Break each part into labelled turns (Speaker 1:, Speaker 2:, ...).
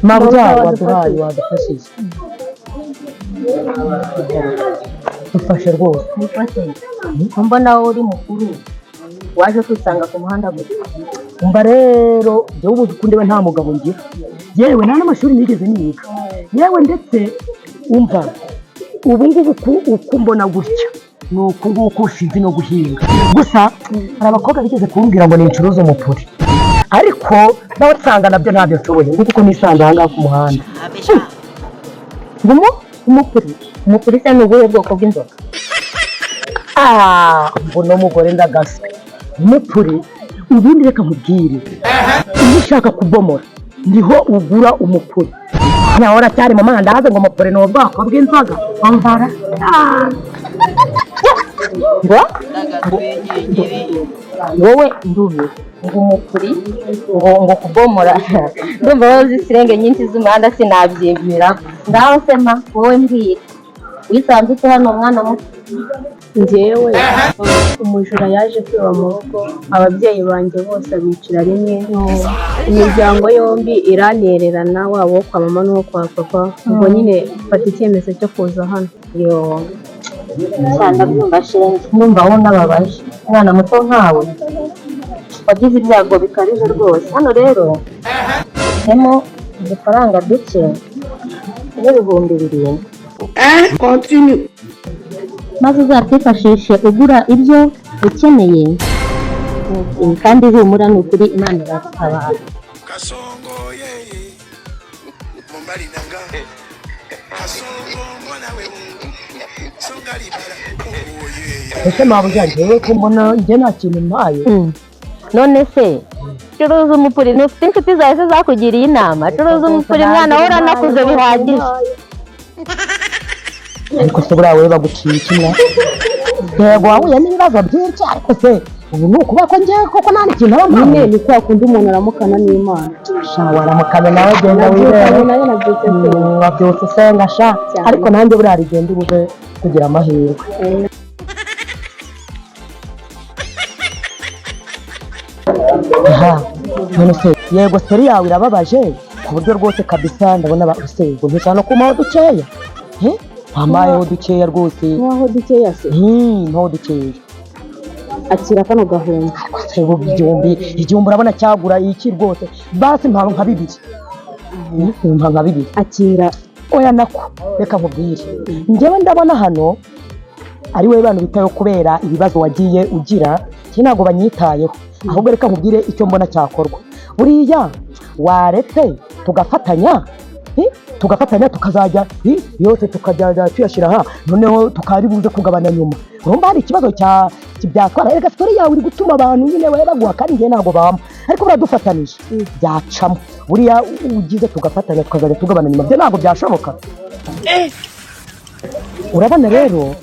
Speaker 1: mabuja waduhaye wadufashije ufashe rwose
Speaker 2: mbona wowe uri mukuru waje kwisanga ku muhanda gusa.
Speaker 1: umva rero jewe ubu kundewe nta mugabo ngira yewe nta n'amashuri nigeze niga yewe ndetse umva ubu ngubu uko mbona gutya ni uku nguku ushinze no guhinga gusa hari abakobwa bigeze kumbwira ngo nincuruze umupuri ariko nawe nsanga nabyo ntabyo nshoboye kuko nisanze aha ngaha ku muhanda
Speaker 2: umupuri se ni ubuhe bwoko bw'inzoga?
Speaker 1: mbona umugore ndagaswe umupuri ubundi reka nkubwire iyo ushaka kubomora niho ugura umupuri nawe uracyari mu mandazi ngo umupuri ni ubwoko bw'inzoga wambara
Speaker 2: wowe ndumiwe ngo umupuri ngo kubomora ndumva wowe isirenge nyinshi z'umuhanda sinabyemera ngaho sema wowe mbwira wisanze ute hano umwana muto?
Speaker 3: njyewe umujura yaje kwiba mu rugo ababyeyi banjye bose bicira rimwe imiryango yombi iranererana waba wo kwa mama n'uwo kwa papa ubwo nyine fata icyemezo cyo kuza hano.
Speaker 2: yo cyane byumva shenge numva wowe nababaje umwana muto nkawe wagize ibyago bikabije rwose. Hano rero harimo udufaranga duke n'ibihumbi 7 maze uzabyifashishe ugura ibyo ukeneye kandi humura ni ukuri Imana iragutabara.
Speaker 1: ese mabuja njyewe ko mbona njye nta kintu mpaye
Speaker 2: none se curuza umupuri ntufite inshuti zawe se zakugiriye inama? Curuza umupuri mwana wowe uranakuze bihagije.
Speaker 1: ariko se buriya wowe baguciye ikimwe yego wahuye n'ibibazo byinshi ariko se ubu ni ukuba ko njyewe koko nta n'ikintu aba
Speaker 3: nyine ni kwa kundi umuntu aramukana n'Imana.
Speaker 1: waramukana nawe genda wibere wabyutse usenga sha ariko nanjye buriya rigenda ubuze kugira amahirwe. none se yego seri yawe irababaje ku buryo rwose kabisa ndabona usego ntushaka no kumaho dukeya wambayeho dukeya rwose
Speaker 3: nkaho dukeya se
Speaker 1: nkaho dukeya
Speaker 3: akira kano gahunda
Speaker 1: igihumbi urabona cyagura iki rwose basi mpamvu nka 2
Speaker 3: akira
Speaker 1: oya nako reka nkubwire njyewe ndabona hano ari wowe bantu bitayo kubera ibibazo wagiye ugira ntabwo banyitayeho ahubwo reka nkubwire icyo mbona cyakorwa buriya waretse tugafatanya tukazajya yose tukajya tuyashyira aha noneho tukaribuze kugabana nyuma urumva hari ikibazo byatwara reka story yawe iri gutuma abantu nyine baguha kandi njye ntabwo bamba ariko buradufatanije byacamo buriya ugize tugafatanya tukazajya tugabana nyuma byo ntabwo byashoboka urabona rero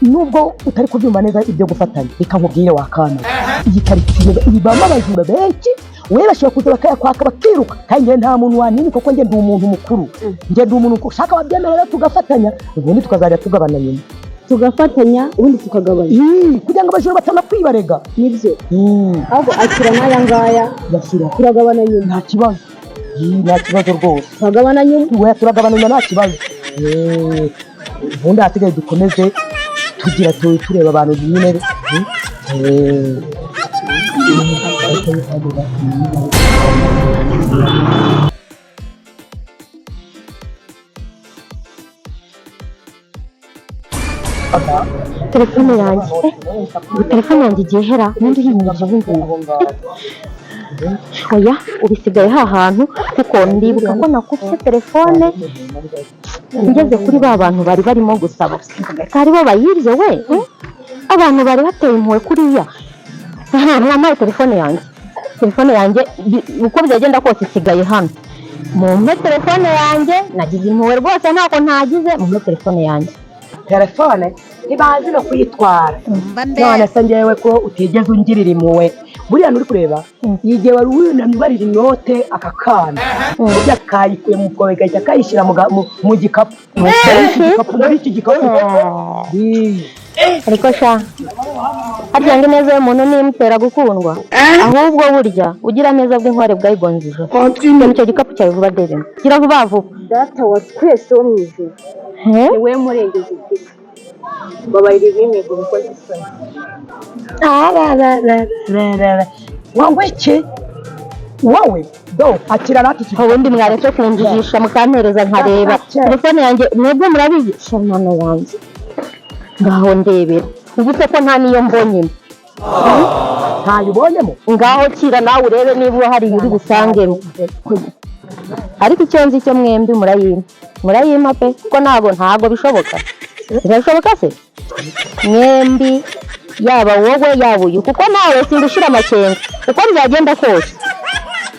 Speaker 1: nubwo utari kubyumva neza ibyo gufatanya reka nkubwire wakana iyi karitsiye ibamo abajura benshi wewe bashobora kuza bakayakwaka bakiruka kandi nta muntu wanini kuko njye ndi umuntu mukuru njye ndi umuntu ushaka wabyemerera tugafatanya ubundi tukazajya tugabana nyuma
Speaker 3: tugafatanya ubundi tukagabanya
Speaker 1: kugira ngo abajura batanakwibarega
Speaker 3: nibyo ahubwo akira n'aya ngaya
Speaker 1: yashyira
Speaker 3: turagabana nyuma
Speaker 1: nta kibazo nta kibazo rwose
Speaker 3: turagabana nyuma
Speaker 1: turagabana nyuma nta kibazo ubundi hasigaye dukomeze tugira tureba abantu nyine
Speaker 2: telefone yanjye igiye hera n'undi uhinyije ubungubu oya ubisigaye hahantu kuko ndibuka ko nakubise telefone ngeze kuri ba bantu bari barimo gusaba kari bo bayirye we abantu bari bateye impuhwe kuriya namaye telefone yanjye uko byagenda kose isigaye hano mumpe telefone yanjye nagize impuhwe rwose ntako ntagize mumpe telefone yanjye
Speaker 1: ntibazi no kuyitwara none se njyewe ko utigeze ungirira impuhwe buriya nturi kureba igihe wari wunamye ubarira inote aka kana ujya kayikuye mu bwobe gahita kayishyira mu gikapu muri iki gikapu
Speaker 2: ariko sha harya ngo ineza y'umuntu nimutera gukundwa ahubwo burya ugira neza bw'inkware bwayigonze ijoro icyo gikapu cyawe vuba dede gira vuba vuba
Speaker 3: data wa twese wo mu ijuru ni we murengezi ufite babarira ibimigo bikoze isoni
Speaker 1: wowe iki wowe do akira natiki
Speaker 2: ubundi mwaretse kunjijisha mukantereza nkareba telefone yanjye mwebwe murabizi shamana yanjye ngaho ndebera ubu se ko nta niyo mbonyemo
Speaker 1: ntayo ubonyemo
Speaker 2: ngaho kira nawe urebe niba hari uri busangemo ariko icyo nzi cyo mwembi murayima pe kuko ntago bishoboka birashoboka se mwembi yaba wowe yaba uyu kuko nawe singushira amakenga uko bizagenda kose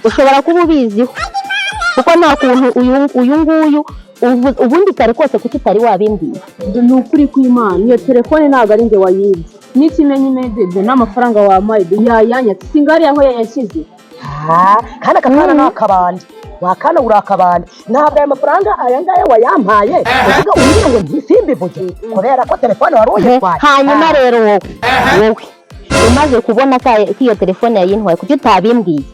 Speaker 2: ushobora kuba ubiziho kuko nta kuntu uyu nguyu ubundi kare kose kuki utari wabimbwiye
Speaker 3: ni ukuri kw'Imana iyo telefone ntabwo ari njye wayibye n'ikimenyimenyi dede n'amafaranga wampaye yayanyatse singariya aho yayashyize
Speaker 1: kandi akakana ni akabandi wakana uri akabandi ntabwo aya mafaranga aya ngaya wayampaye uvuga umbwira ngo ntisimbivuge kubera ko telefone wari uyitwaye
Speaker 2: hanyuma rero wowe umaze kubona ko iyo telefone yayintwaye kuki utabimbwiye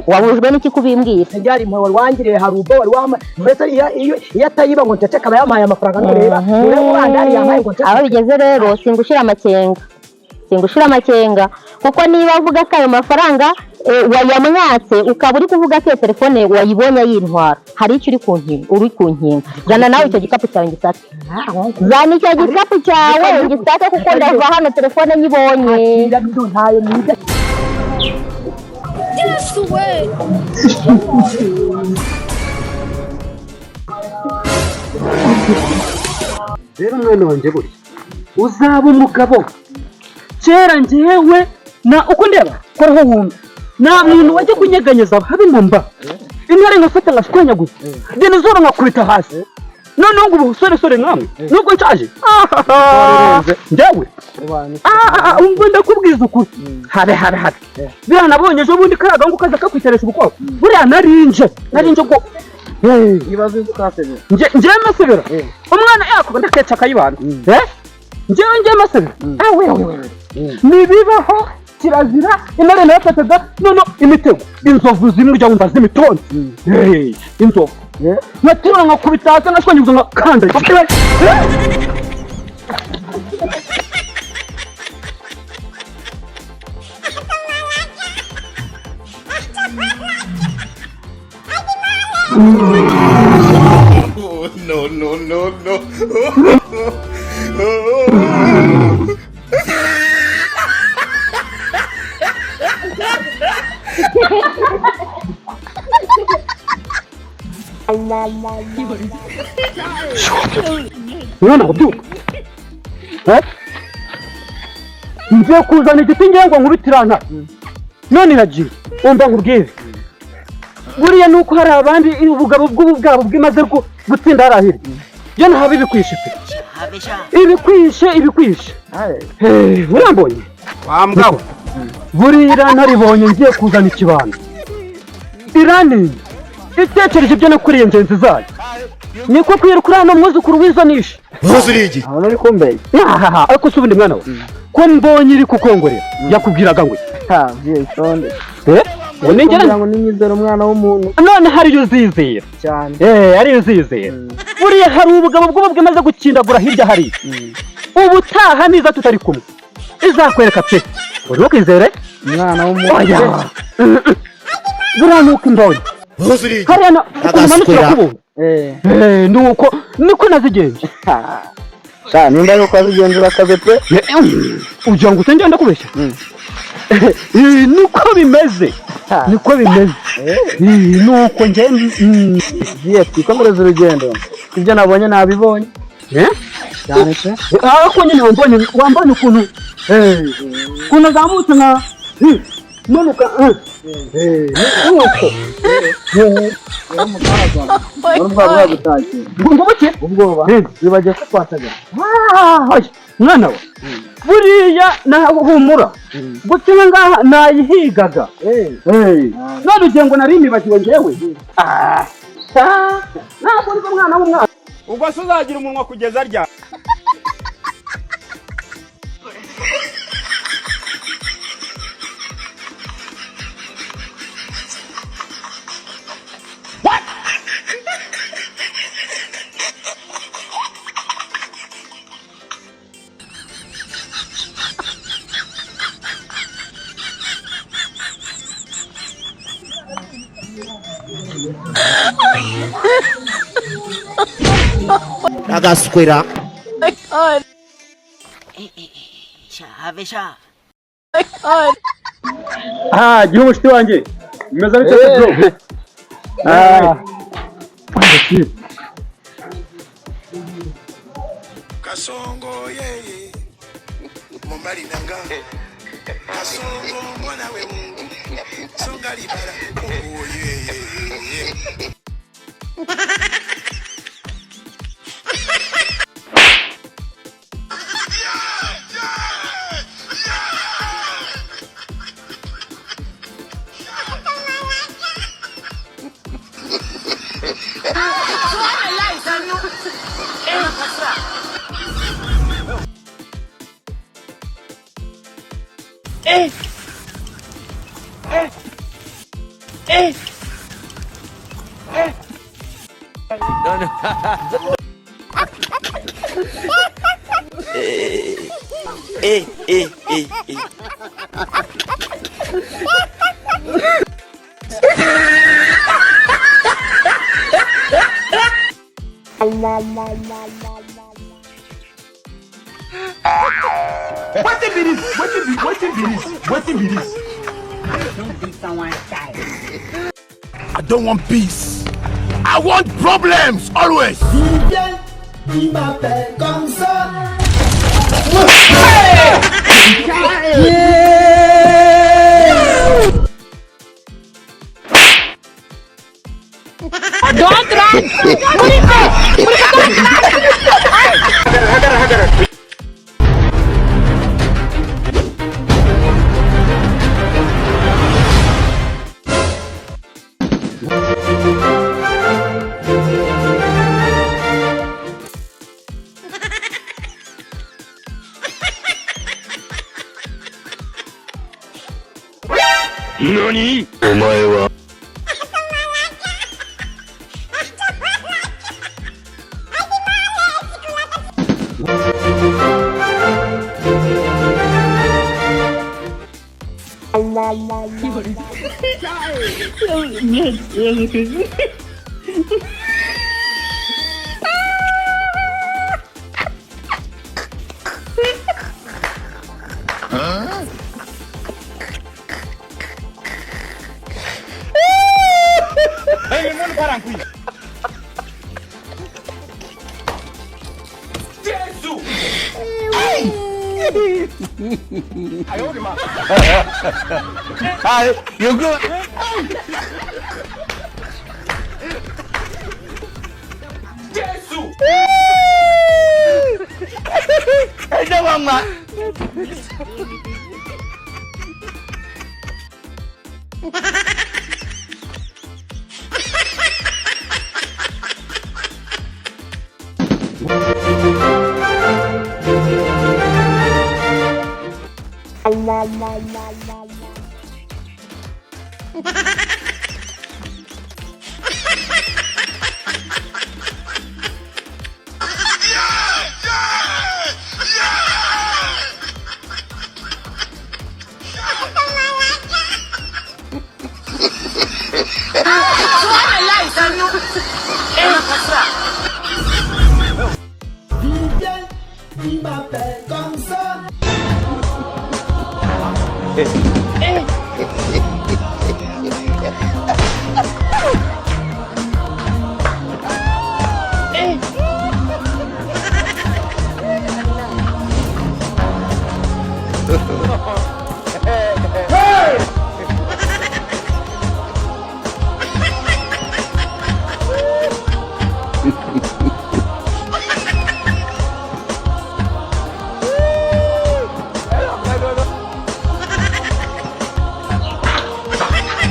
Speaker 2: wabujwe n'iki kubimbwira
Speaker 1: byari impuhwe wangiriye hari ubwo wari wamaye mbese iyo atayiba ngo ncece akaba yampaye amafaranga ntureba ureba urandari yampaye ngo ncece
Speaker 2: aho bigeze rero singushira amakenga kuko niba avuga ko ayo mafaranga wayamwatse ukaba uri kuvuga ko iyo telefone wayibonye yintwara hari icyo uri kunkinga jana nawe icyo gikapu cyawe ngisake zana icyo gikapu cyawe ngisake kuko ndava hano telefone nyibonye
Speaker 1: ntayo niga
Speaker 4: Yes, way.
Speaker 5: rero mwana wanjye buri uzaba umugabo kera njyewe na uko ndeba koraho wumva nta muntu wajya kunyeganyeza habe mba intare ngafata ngashwanyaguza dinozoro ngakubita hasi noneho ngo ubusore nkamwe nubwo nshaje njyewe umva ndakubwiza ukuri habe biriya nabonye ejo bundi karaga ngo ukaza kakwiteresha ubukwabu buriya narinje ko
Speaker 6: ibaze ukasebera
Speaker 5: njyewe masebera umwana yakuba ndakeca akayibana njyewe masebera nibibaho kirazira intare nayafataga none imitego inzovu zimurya wumva z'imitonzi inzovu nkatura nkakubita hasi nkashwanyaguza nkakandagira
Speaker 4: No.
Speaker 5: mwana ubyuka ngiye kuzana igiti ngiye ngo nkubitirana none iragiye wumva nkubwire buriya nuko hari abandi ubugabo bw'ubugabo bwimaze gutsinda harahiri byo ntabe ibikwishe pe ibikwishe urambonye
Speaker 6: wambwawe
Speaker 5: buriya naribonye ngiye kuzana ikibando iranini itekereje ibyo nakuriye ngenzi zayo niko kwirukura hano mwuzukuru w'izonisha
Speaker 6: ntuzirigi
Speaker 5: aho nari kumbeye ariko si ubundi mwana we ko mbonye iri kukongorera yakubwiraga ngo
Speaker 6: byisonde
Speaker 5: ngira
Speaker 6: ngo ninyizera umwana w'umuntu
Speaker 5: none hariyo uzizera
Speaker 6: cyane
Speaker 5: hariyo uzizera buriya hari ubugabo bw'ubu bwimaze gukindagura hirya hariya ubutaha niza tutari kumwe izakwereka pe uri ukizere
Speaker 6: umwana w'umuntu
Speaker 5: buriya nuko imbonye hariya umanukira kubunga niko nazigenje
Speaker 6: nimba yuko azigenzura akazi pe
Speaker 5: ugira ngo utengere ndakubeshya niko bimeze nuko
Speaker 6: ngiye twikomereza urugendo ibyo nabonye nabibonye cyane pe
Speaker 5: ariko nyine wambonye ukuntu azamutse nka manuka nuko
Speaker 6: urumva bwagutashye
Speaker 5: buke
Speaker 6: ubwoba bibagiye ko twataga
Speaker 5: mwana we buriya humura gutya ngaha nayihigaga none ugiye ngo nari nibagiwe njyewe ntabwo nzi umwana w'umwana
Speaker 7: ubwo se uzagira umunwa kugeza ryari agaswera
Speaker 5: gihe umushiti wanjye bimeze bite bro?
Speaker 4: Kasongo yeye mumbali nanga Kasongo mwana we Mungu songa libala oh yeye I don't want peace. I want problems always.
Speaker 8: Il m'appelle comme ça.
Speaker 2: Don't run!
Speaker 7: NANI?お前はよくJangan, Mak.
Speaker 8: Il m'appelle comme ça.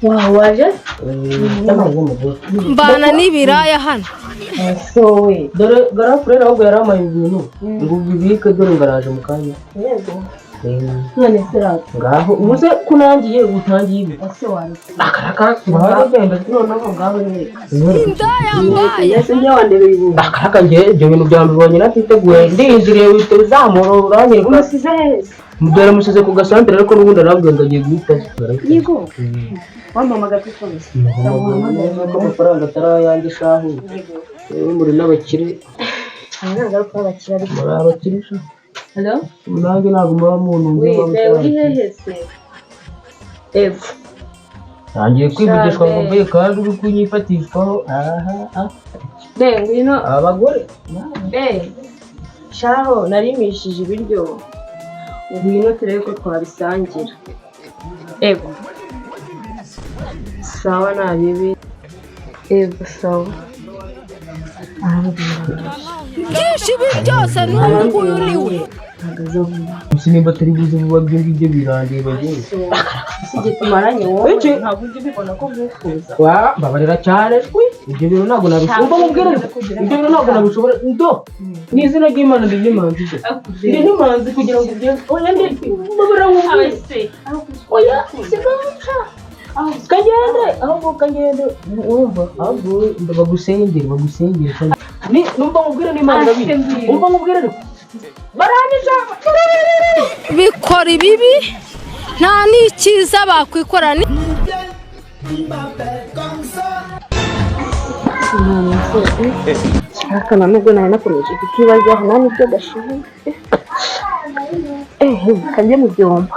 Speaker 3: Wah, waje?
Speaker 9: Mbana n'ibiraya hano.
Speaker 3: Sowe, dore garafure ahubwo yaramaye ibintu ngo bibike dore ngaraje mu kanya. Yego. none se rata
Speaker 5: ngaho ubuze kunangiye utangiye ibi
Speaker 3: ese waretse
Speaker 5: akaraka ngagenda
Speaker 3: noneho ngaho ni
Speaker 2: ndayambaye
Speaker 3: ese njye wandebeye ubu
Speaker 5: akaraka nge ibyo bintu byambibonye natiteguye ndinjiriye wite uzamura urangire
Speaker 3: umusize heza
Speaker 5: mudore musize ku gasantere ariko n'ubundi arabwiye ngo agiye guhita
Speaker 3: yego wampamagara telefone
Speaker 5: ko amafaranga atari ayanjye shahu muri n'abakire
Speaker 3: ntabwo abakira ariko
Speaker 5: muri abakire sha
Speaker 3: hello
Speaker 5: nanjye ntabwo muba muntu
Speaker 3: uri hehe se ego
Speaker 5: ntangiye kwivugishwa ngo mbe kandi uri kunyifatishwaho
Speaker 3: be ngwino
Speaker 5: abagore
Speaker 3: be shaho narimishije ibiryo ngwino turebe ko twabisangira ego sawa nta bibi ego sawa
Speaker 2: byinshi ibi byose n'uyu nguyu ni we
Speaker 5: gusa nimba atari buze vuba byo ngibyo birandeba njyewe
Speaker 3: igihe tumaranye wowe ntabwo ujya ubibona ko mwifuza
Speaker 5: mbabarira cyane ibyo bintu ntabwo nabishobora mubwira ibyo bintu ntabwo nabishobora ndo ni izina ry'Imana ndi n'imanzi se ndi n'imanzi kugira ngo ugende oya ndi mbabarira wowe oya sigaca kagende ahubwo kagende wumva ahubwo bagusengera ni numva mubwira n'Imana ndabizi umva mubwira barangije
Speaker 2: bikora ibibi nta n'icyiza bakwikora ni
Speaker 8: Il m'appelle comme ça.
Speaker 3: shaka nubwo nari nakomeje kukibazaho nta n'ibyo gashoboye kajye mu byombo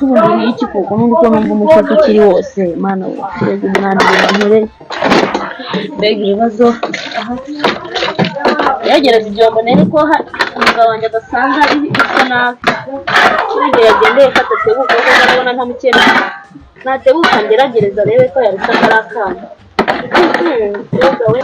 Speaker 3: ubundi ni iki koko n'undi ko numva umusatsi ukiri wose mana we mbega umwana nkoreye mbega ibibazo yagereza ibyombo nari ko umugabo wanjye adasanga ari bisa nabi ntabwo yagendeye ko atatebuka kuko ndabona ntamukene natebuka ngeragereza arebe ko yarusha atari akana mbega we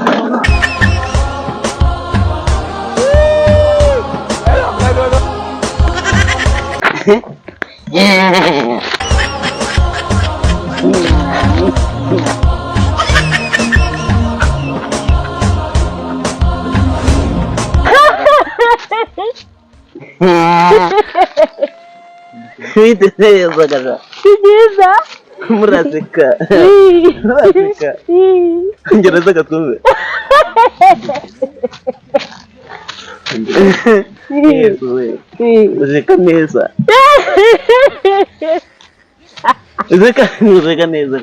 Speaker 6: Witegereza
Speaker 3: byiza
Speaker 6: muraseka ngereza gatuze useka neza useka neza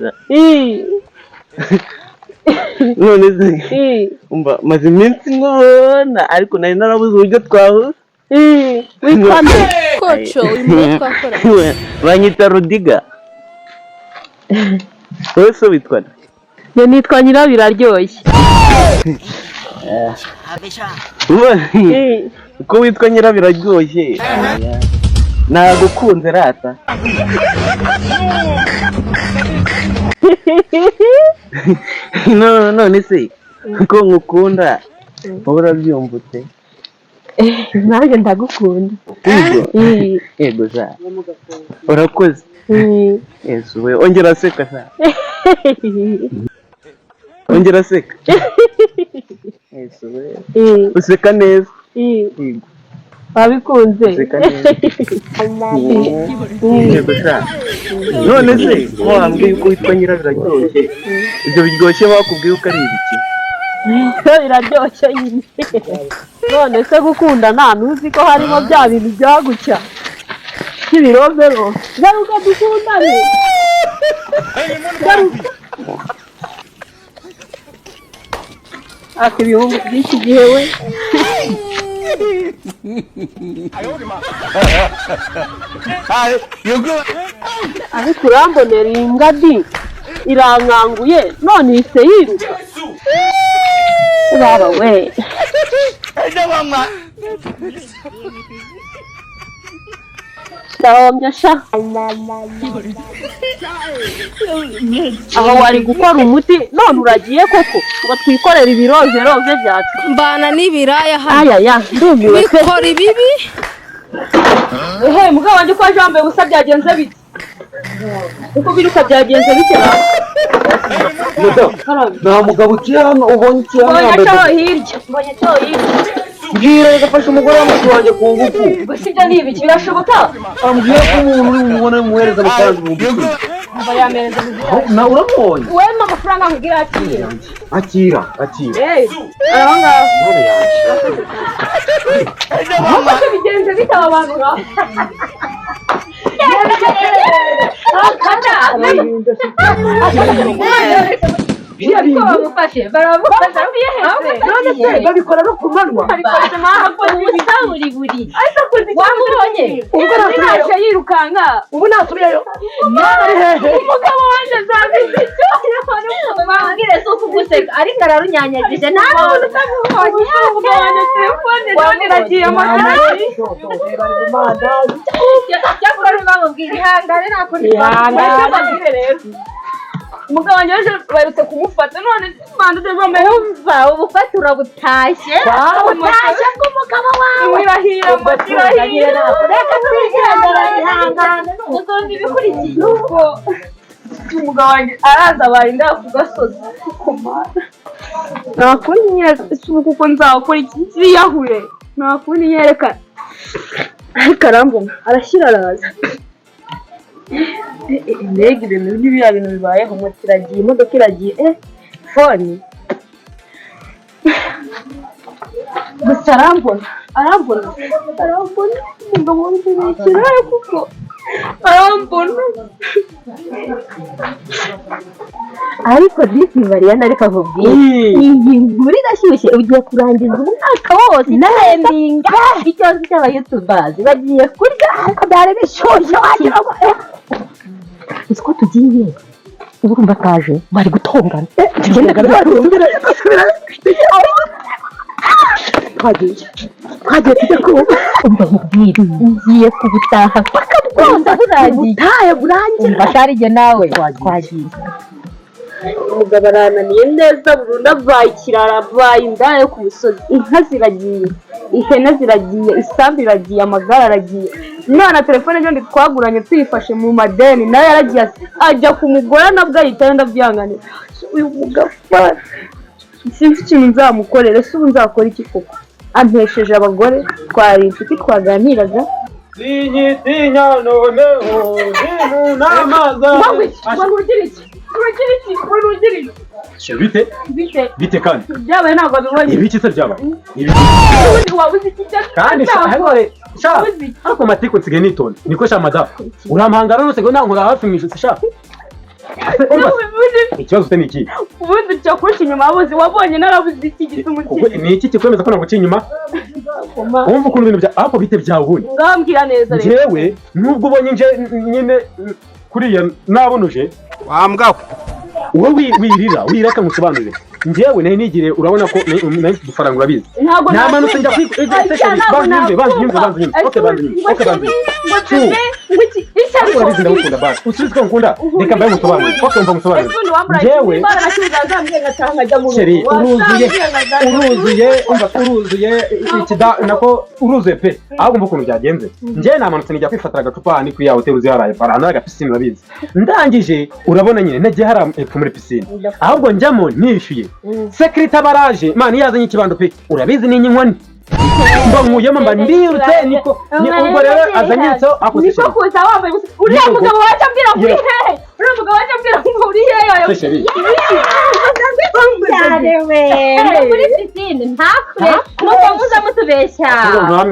Speaker 6: none se umva maze iminsi nkubona ariko nari narabuze uburyo twahuza
Speaker 3: witwa nde
Speaker 2: koco uyu muntu twakora
Speaker 6: banyita Rudiga wowe se witwa nde?
Speaker 3: njye nitwa Nyirabiraryoshye
Speaker 6: ko witwa Nyirabiraryoshye nagukunze rata none se ko nkukunda wowe urabyumvute
Speaker 3: nanjye ndagukunda
Speaker 6: yego za urakoze yesu we ongera seka sa ongera seka yesu we useka neza yego
Speaker 3: wabikunze
Speaker 6: useka neza yego sa none se ko wambwiye ko witwa Nyirabiraryoshye ibyo biryoshye bakubwiye ko ari ibiki
Speaker 3: biraryoshye nyine none se gukundana ntuzi ko harimo bya bintu byagucya nk'ibiromero garuka dukundane garuka aka ibihungu by'iki gihe we ariko urambonera iyi ngadi irankanguye none ihise yiruka baba we ndahombye sha aho wari gukora umuti none uragiye koko ngo twikorere ibirozeroze byacu
Speaker 2: mbana n'ibiraya hano
Speaker 3: ayaya ndumiwe pe
Speaker 2: bikora ibibi
Speaker 3: mugabo wanjye ko jambe gusa byagenze bite uko biruka byagenze bite
Speaker 5: nta mugabo ukiri hano ubonye ukiri hano
Speaker 3: mbonye cyo hirya
Speaker 5: mbwira agafasha umugore w'umuti wanjye ku ngufu
Speaker 3: gusa ibyo ni ibiki birashoboka
Speaker 5: ambwiye ko umuntu uri bumubone muhereza amafaranga ibihumbi 10
Speaker 3: mba yamereza
Speaker 5: na uramubonye
Speaker 3: wema amafaranga nkubwira akira
Speaker 5: akira
Speaker 3: aho ngaho
Speaker 5: mwana yanjye
Speaker 3: uko bigenze bite aba bantu ngaho baramufashe
Speaker 5: babikora no ku manywa
Speaker 3: wamubonye ubwo naje yirukanka
Speaker 1: ubu nasubiyeyo
Speaker 3: umugabo wanjye zabize icyo bambwire so kuguseka ariko ararunyanyagije nta muntu utamubonye umugabo wanjye telefone none iragiye amagare cyakora bamubwira ihangane nako ihangane umugabo wanjye waje barutse kumufata none manda tezomeye umva ubufata urabutashye bw'umugabo wawe irahira reka twigendera ihangane n'umuzondi bikurikiye ubwo umugabo wanjye araza barinda ku gasozi kumara nakundi nyereka kuko nzakora iki kiriyahure nakundi nyereka ariko arambona arashyira araza mbega ibintu n'ibiriya bintu bibayeho moto iragiye imodoka iragiye fone gusa arambona umugabo wanjye bikiraye kuko arambona ariko disi Mariana ariko akubwiye iyi nkuru irashyushye ugiye kurangiza umwaka wose nendinga ikibazo cy'abayutubazi bagiye kurya ariko byari bishyushye wagira ngo uzi ko tugiye urumva kaje bari gutongana twagiye tujya kuba umva nkubwire ngiye kubutaha bakabukunda burangiye umva sharige nawe twagiye umugabo arananiye neza burundu avaye ikirara avaye indaya ku musozi inka ziragiye ihene ziragiye isambu iragiye amagare aragiye none telefone ejo twaguranye tuyifashe mu madeni nayo yaragiye ajya ku mugore nabwo ahita yenda byanganira uyu mugabo sinzi ikintu nzamukorera ese ubu nzakora iki koko ampesheje abagore twari inshuti twaganiraga
Speaker 5: sinyitinya noneho n'amaza bite kandi
Speaker 3: byabaye ntabwo bibonye
Speaker 5: ibiki se byabaye
Speaker 3: wabuze iki
Speaker 5: kandi ariko matiko nsigaye nitonda niko sha madamu urampangara nose ngo nankora hafi mu ijosi sha ikibazo ufite ni iki
Speaker 3: ubundi cyo kurusha inyuma wabuze wabonye narabuze iki gisa umutima
Speaker 5: ni iki kikwemeza ko naguciye inyuma wumva ukuntu ibintu bya apo bite byahuye
Speaker 3: ngambwira neza rero
Speaker 5: njyewe nubwo ubonye nje nyine kuriya nabonuje
Speaker 4: wambwaho
Speaker 5: wowe wireka ngusobanurire njyewe nayo nigire urabona ko nayo dufaranga urabizi nta manutse njya urabizi ndagukunda basi usubize ko ngukunda reka mbaye ngusobanurire ko mva ngusobanurire njyewe sheri uruzuye pe ahubwo mva ukuntu byagenze njyewe namanutse nijya kwifatira agacupa hano kuri ya hoteli uzi haraye parana agapisine urabizi ndangije urabona nyine nagiye hari epfo muri pisine ahubwo njyamo nishyuye sekirite baraje mani yazanye ikibando pe urabizi ni inkoni mba nkuyemo mba ndirutse niko ubwo rero azanyitseho akoze
Speaker 3: niko kuza wambaye uriya mugabo waje ambwira ngo uri hehe uriya mugabo waje ambwira ngo uri hehe cyane we muri pisine ntakure nuko muza mutubeshya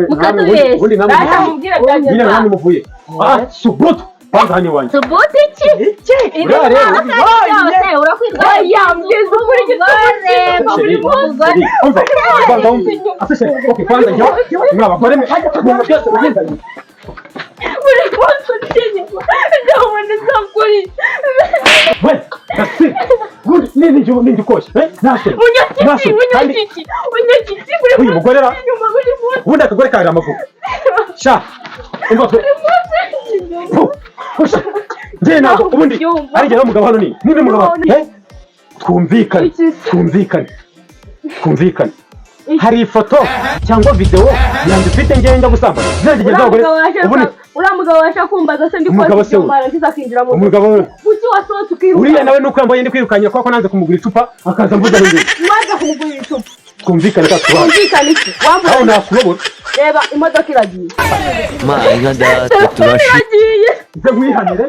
Speaker 3: mukatubeshya ndamubwira byagenze
Speaker 5: nyine namwe muvuye subutu kwanza hani wanjye
Speaker 3: subutu iki
Speaker 5: uriya rero
Speaker 3: urakwirwa yambwiza ukuri gitore muri mugore
Speaker 5: kwanza okay kwanza njye mwabagore mu byose mugenzanye
Speaker 3: uri kwanza utinye ndabona zakuri
Speaker 5: we kasi nindi koshe nashe
Speaker 3: unyakiki
Speaker 5: uyu mugore ra ubundi akagore karira amavuko sha umva twe njye ntabwo ubundi ari njye n'umugabo hano niba umugabo twumvikane hari ifoto cyangwa video yanjye ufite ngenda gusambana zagigeza abagore
Speaker 3: uriya mugabo waje kumbaza se ndi
Speaker 5: umugabo se
Speaker 3: akinjira mu
Speaker 5: umugabo
Speaker 3: kuki wasohotse ukiruka
Speaker 5: uriya nawe nuko yambaye ndi kwirukanyira kuko nanze kumugura icupa akaza mvuza n'ibindi
Speaker 3: waje kumugura icupa
Speaker 5: twumvikane cyangwa
Speaker 3: twumvikane iki wambaye
Speaker 5: aho nakubona
Speaker 3: reba imodoka iragiye
Speaker 6: ma inka data turashi
Speaker 3: iragiye
Speaker 5: ze mwihanire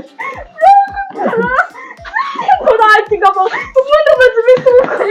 Speaker 3: urati gabo ubundi ubuzima bw'ubukwe